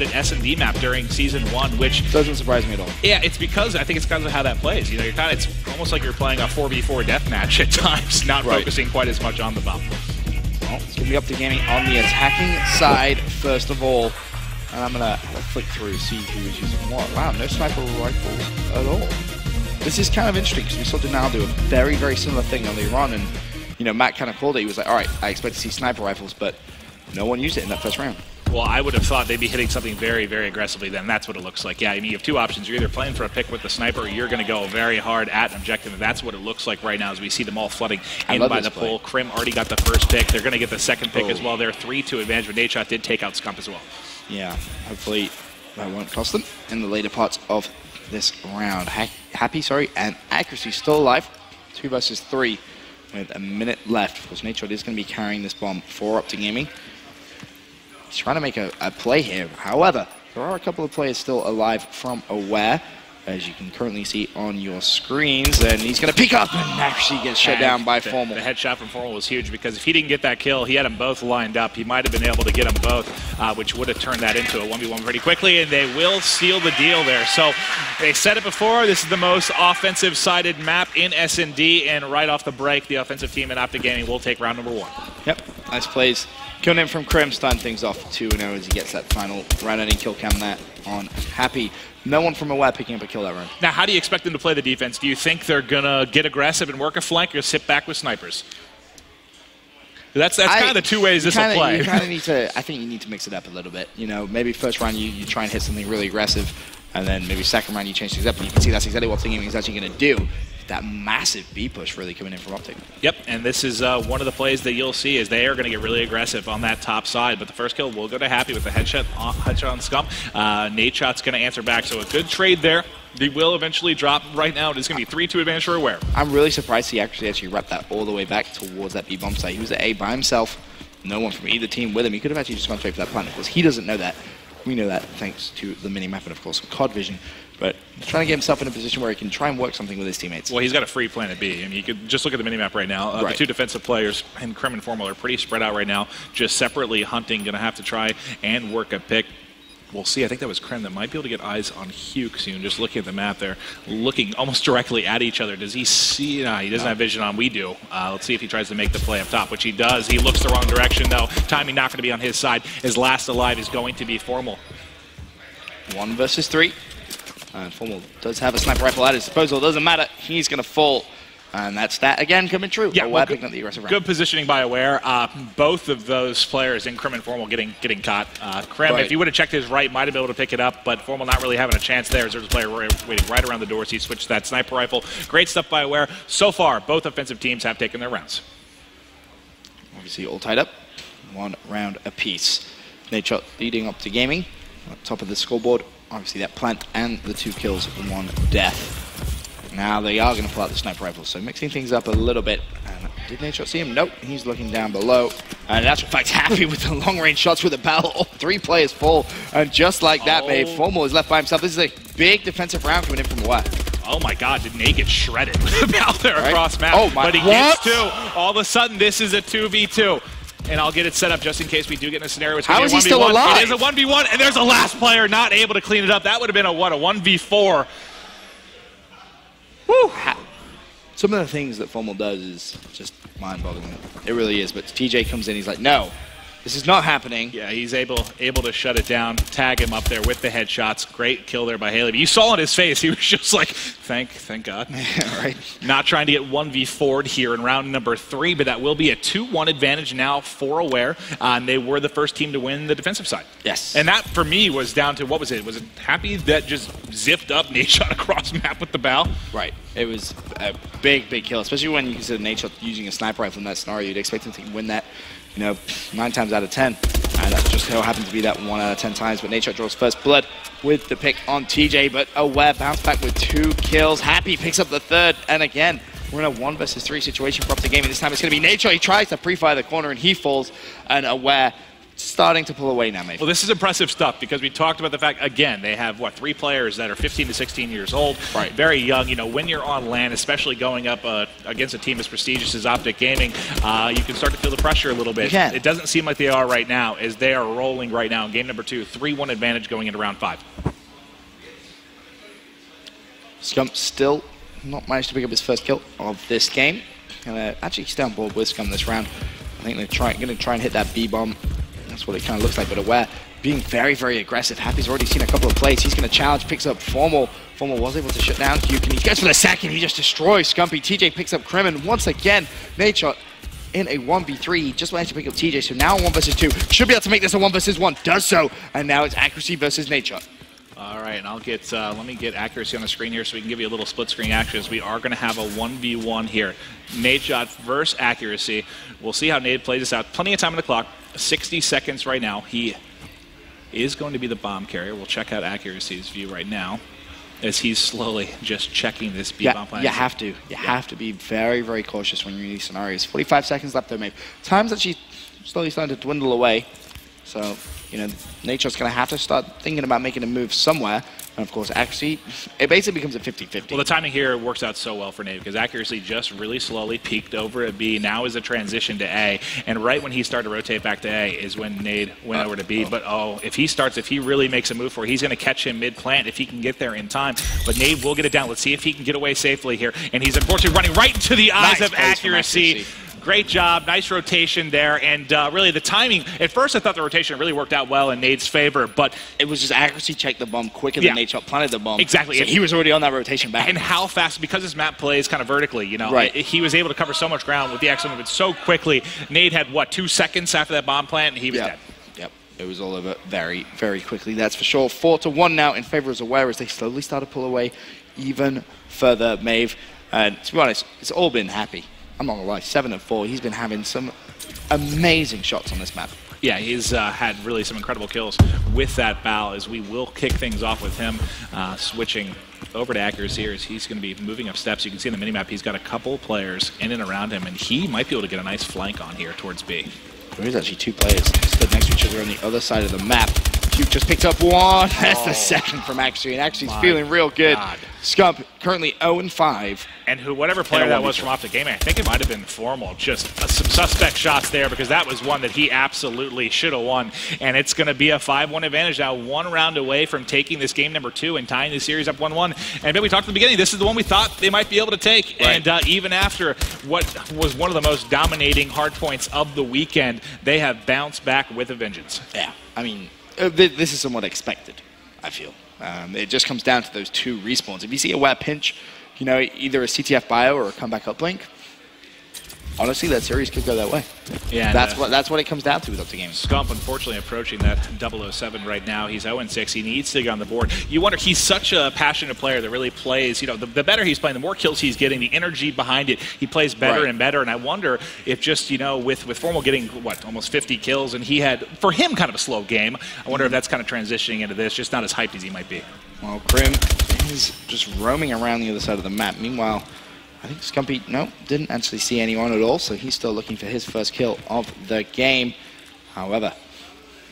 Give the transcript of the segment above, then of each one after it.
an S&D map during Season 1, which doesn't surprise me at all. Yeah, it's because I think it's because of how that plays. You know, you're it's almost like you're playing a 4v4 deathmatch at times, not focusing quite as much on the bomb. Well, it's going to be Optic Gaming on the attacking side first of all. And I'm going to flick through, see who is using what. Wow, no sniper rifle at all. This is kind of interesting because we saw Denal do a very, very similar thing on the run. And, you know, Matt kind of called it. He was like, all right, I expect to see sniper rifles, but no one used it in that first round. Well, I would have thought they'd be hitting something very, very aggressively then. That's what it looks like. Yeah, I mean, you have two options. You're either playing for a pick with the sniper or you're going to go very hard at an objective. And that's what it looks like right now as we see them all flooding in by the pool. Krim already got the first pick. They're going to get the second pick as well. They're 3-2 advantage, but Nadeshot did take out Scump as well. Yeah, hopefully that won't cost them in the later parts of this round. Happy, and Accuracy still alive. 2 versus 3 with a minute left. Of course, Nadeshot is going to be carrying this bomb for Optic Gaming. He's trying to make a play here. However, there are a couple of players still alive from Aware, as you can currently see on your screens. And he's going to peek up and actually gets shut down by Formal. The headshot from Formal was huge because if he didn't get that kill, he had them both lined up. He might have been able to get them both, which would have turned that into a 1v1 pretty quickly, and they will seal the deal there. So they said it before, this is the most offensive-sided map in S&D, and right off the break, the offensive team in Optic Gaming will take round number 1. Yep, nice plays. Coming in from Krim, starting things off 2-0 as he gets that final round-ending kill cam there on Happy. No one from Aware picking up a kill that round. Now, how do you expect them to play the defense? Do you think they're going to get aggressive and work a flank or sit back with snipers? That's kind of the two ways this will play. You kind of need to, I think you need to mix it up a little bit. You know, maybe first round you try and hit something really aggressive, and then maybe second round you change things up, and you can see that's exactly what Optic Gaming is actually going to do. That massive B push really coming in from Optic. Yep, and this is one of the plays that you'll see is they are going to get really aggressive on that top side, but the first kill will go to Happy with the headshot on Scump. Nadeshot's going to answer back, so a good trade there. They will eventually drop. Right now, it's going to be 3-2 advantage for Aware. I'm really surprised he actually wrapped that all the way back towards that B bomb site. He was at A by himself, no one from either team with him. He could have actually just gone straight for that plant. Of course, he doesn't know that. We know that thanks to the mini-map and, of course, COD vision. But he's trying to get himself in a position where he can try and work something with his teammates. Well, he's got a free planet B. I mean, you could just look at the minimap right now. The two defensive players, and Krim and Formal, are pretty spread out right now, just separately hunting, going to have to try and work a pick. We'll see. I think that was Krim that might be able to get eyes on Hugh soon. Just looking at the map there, looking almost directly at each other. Does he see? Nah, he doesn't have vision on. We do. Let's see if he tries to make the play up top, which he does. He looks the wrong direction, though. Timing not going to be on his side. His last alive is going to be Formal. 1 versus 3. And Formal does have a sniper rifle at his disposal. Doesn't matter. He's going to fall. And that's that again coming true. Yeah, Aware picking up the aggressive round. Good positioning by Aware. Both of those players, in Krim and Formal, getting caught. Krim, if he would have checked his right, might have been able to pick it up, but Formal not really having a chance there. There's a player waiting right around the door, so he switched that sniper rifle. Great stuff by Aware. So far, both offensive teams have taken their rounds. Obviously all tied up. 1 round apiece. Nadeshot leading up to Gaming. At top of the scoreboard. Obviously that plant and the 2 kills and 1 death. Now they are going to pull out the sniper rifle, so mixing things up a little bit. And did Nadeshot see him? Nope, he's looking down below. And that's in fact Happy with the long-range shots with the barrel. All 3 players fall, and just like that, Formal is left by himself. This is a big defensive round coming in from Aware. Oh my god, did Nate get shredded out there across map? Oh my, but he gets 2. All of a sudden, this is a 2v2. And I'll get it set up just in case we do get in a scenario. It's How is he still alive? It is a 1v1, and there's a last player not able to clean it up. That would have been a 1v4. Woo. Some of the things that Formal does is just mind-boggling. It really is. But TJ comes in, he's like, no, this is not happening. Yeah, he's able to shut it down, tag him up there with the headshots. Great kill there by Haley. But you saw on his face, he was just like, thank God. Yeah, right. Not trying to get 1v4'd here in round number 3, but that will be a 2-1 advantage now for Aware. And they were the first team to win the defensive side. Yes. And that, for me, was down to, what was it? Was it Happy that just zipped up Nadeshot across map with the bow? Right. It was a big kill, especially when you consider Nadeshot using a sniper rifle in that scenario. You'd expect him to win that, 9 times out of 10. And that just so happened to be that 1 out of 10 times. But Nadeshot draws first blood with the pick on TJ. But Aware bounced back with 2 kills. Happy picks up the 3rd. And again, we're in a 1 versus 3 situation for Optic Gaming. This time it's going to be Nadeshot. He tries to pre-fire the corner and he falls. And Aware starting to pull away now, maybe. Well, this is impressive stuff because we talked about the fact, again, they have, what, 3 players that are 15 to 16 years old, right. Very young. You know, when you're on LAN, especially going up against a team as prestigious as Optic Gaming, you can start to feel the pressure a little bit. It doesn't seem like they are right now, as they are rolling right now in game number 2, 3-1 advantage going into round 5. Scump still not managed to pick up his first kill of this game. And actually stay on board with Scump this round. I think they're going to try and hit that B-bomb. That's what it kind of looks like, but Aware being very, very aggressive. Happy's already seen a couple of plays. He's going to challenge, picks up Formal. Formal was able to shut down Duke, and he goes for the second. He just destroys Scumpy. TJ picks up Krim, and once again, Nadeshot in a 1v3. He just managed to pick up TJ, so now 1 versus 2. Should be able to make this a 1 versus 1. Does so, and now it's accuracy versus Nadeshot. All right, and I'll get, let me get accuracy on the screen here so we can give you a little split screen action as we are going to have a 1v1 here. Nadeshot versus accuracy. We'll see how Nade plays this out. Plenty of time on the clock, 60 seconds right now. He is going to be the bomb carrier. We'll check out accuracy's view right now as he's slowly just checking this B-bomb plan. You have to. You have to be very, very cautious when you're in these scenarios. 45 seconds left though, maybe. Time's actually slowly starting to dwindle away. So, you know, Nadeshot's going to have to start thinking about making a move somewhere. And of course, accuracy, it basically becomes a 50-50. Well, the timing here works out so well for Nade because accuracy just really slowly peaked over at B. Now is a transition to A. And right when he started to rotate back to A is when Nade went over to B. But if he really makes a move for it, he's going to catch him mid-plant if he can get there in time. But Nade will get it down. Let's see if he can get away safely here. And he's unfortunately running right into the eyes of accuracy. Great job, nice rotation there, and really the timing, at first I thought the rotation really worked out well in Nade's favor, but it was just accuracy checked the bomb quicker than Nadeshot planted the bomb. Exactly. So he was already on that rotation back. And how fast, because his map plays kind of vertically, you know, he was able to cover so much ground with the excellent movement so quickly. Nade had, what, 2 seconds after that bomb plant, and he was dead. Yep, it was all over very, very quickly, that's for sure. 4-1 now in favor of Aware as they slowly start to pull away even further. Maeve, and to be honest, it's all been Happy. I'm not gonna lie, 7-4. He's been having some amazing shots on this map. Yeah, he's had really some incredible kills with that bow as we will kick things off with him switching over to accuracy here as he's going to be moving up steps. You can see in the minimap he's got a couple players in and around him, and he might be able to get a nice flank on here towards B. There is actually 2 players stood next to each other on the other side of the map. Duke just picked up 1. That's the second from Accuracy, and Accuracy's feeling real good. Scump currently 0-5. And whatever player that was from Optic Gaming, I think it might have been Formal. Just some suspect shots there because that was one that he absolutely should have won. And it's going to be a 5-1 advantage now, 1 round away from taking this game number 2 and tying the series up 1-1. And we talked at the beginning, this is the one we thought they might be able to take. Right. And even after what was one of the most dominating hard points of the weekend, they have bounced back with a vengeance. Yeah, I mean, this is somewhat expected, I feel. It just comes down to those 2 respawns. If you see a wet pinch, you know, either a CTF bio or a comeback uplink, honestly, that series could go that way. Yeah, that's what it comes down to with Optic Gaming. Scump, unfortunately, approaching that 007 right now. He's 0-6. He needs to get on the board. You wonder, he's such a passionate player that really plays, you know, the better he's playing, the more kills he's getting, the energy behind it, he plays better and better. And I wonder if just, you know, with Formal getting, what, almost 50 kills, and he had, for him, kind of a slow game, I wonder if that's kind of transitioning into this, just not as hyped as he might be. Well, Krim is just roaming around the other side of the map. Meanwhile, I think Scumpy, no, didn't actually see anyone at all, so he's still looking for his first kill of the game. However,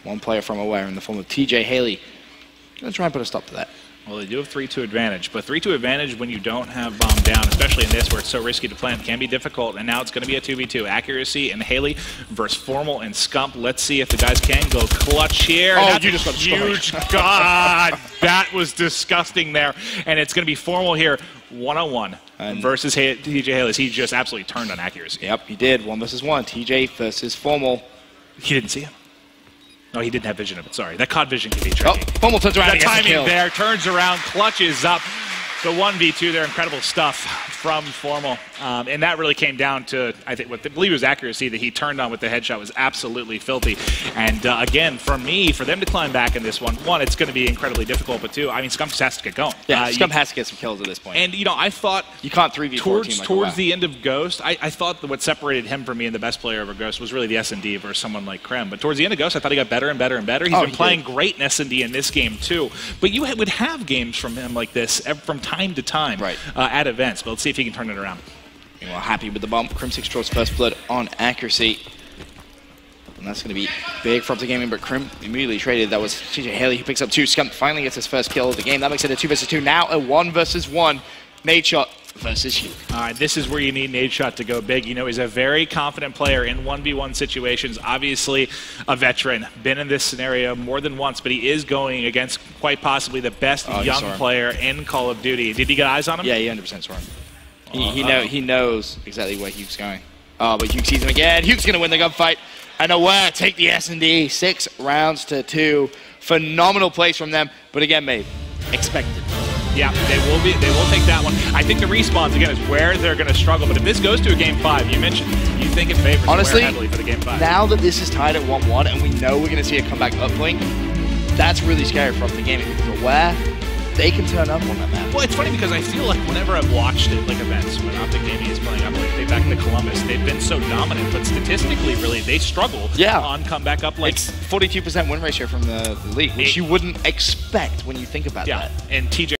1 player from Aware in the form of TJ Haley going to try and put a stop to that. Well, they do have 3-2 advantage, but 3-2 advantage when you don't have bomb down, especially in this where it's so risky to plant, can be difficult, and now it's going to be a 2v2. Accuracy and Haley versus Formal and Scump. Let's see if the guys can go clutch here. Oh, you just got huge. God, that was disgusting there. And it's going to be Formal here, 1-on-1 versus TJ Haley. He just absolutely turned on accuracy. Yep, he did. 1 versus 1. TJ versus Formal. He didn't see him. No, he didn't have vision of it. Sorry. That COD vision can be tricky. Oh, Formal turns around. The timing there, turns around, clutches up. The 1v2 there, incredible stuff from Formal. And that really came down to, I believe it was accuracy that he turned on with the headshot was absolutely filthy. And again, for me, for them to climb back in this one, it's going to be incredibly difficult, but 2, I mean, Scump just has to get going. Yeah, Scump has to get some kills at this point. And, you know, I thought... You can't 3v4 towards the end of Ghost, I thought that what separated him from me and the best player over Ghost was really the S&D versus someone like Krem. But towards the end of Ghost, I thought he got better and better and better. He's been playing great in S&D in this game, too. But you would have games from him like this from time to time. Right. At events, but let's see if he can turn it around. Meanwhile, Happy with the bomb. Crim6 draws first blood on accuracy. And that's going to be big for Optic Gaming, but Crim immediately traded. That was TJ Haley who picks up 2. Scump finally gets his first kill of the game. That makes it a 2 versus 2. Now a 1 versus 1. Nadeshot versus Hugh. All right, this is where you need Nadeshot to go big. You know, he's a very confident player in 1v1 situations. Obviously, a veteran. Been in this scenario more than once, but he is going against quite possibly the best young player in Call of Duty. Did you get eyes on him? Yeah, he 100% saw him. He knows exactly where Hugh's going. Oh, but Hugh sees him again. Hugh's going to win the gunfight. And aware, take the S&D. 6 rounds to 2. Phenomenal place from them. But again, mate, expected. Yeah, they will take that one. I think the respawns, again, is where they're going to struggle. But if this goes to a Game 5, you mentioned you think it favors honestly, heavily for the Game 5. Now that this is tied at 1-1 and we know we're going to see a comeback uplink, that's really scary for Optic Gaming because aware, they can turn up on that map. Well, it's funny because I feel like whenever I've watched it, like events, when Optic Gaming is playing uplink, back to Columbus, they've been so dominant, but statistically, really, they struggle on comeback uplink. It's 42% win ratio from the league, which you wouldn't expect when you think about that. And TJ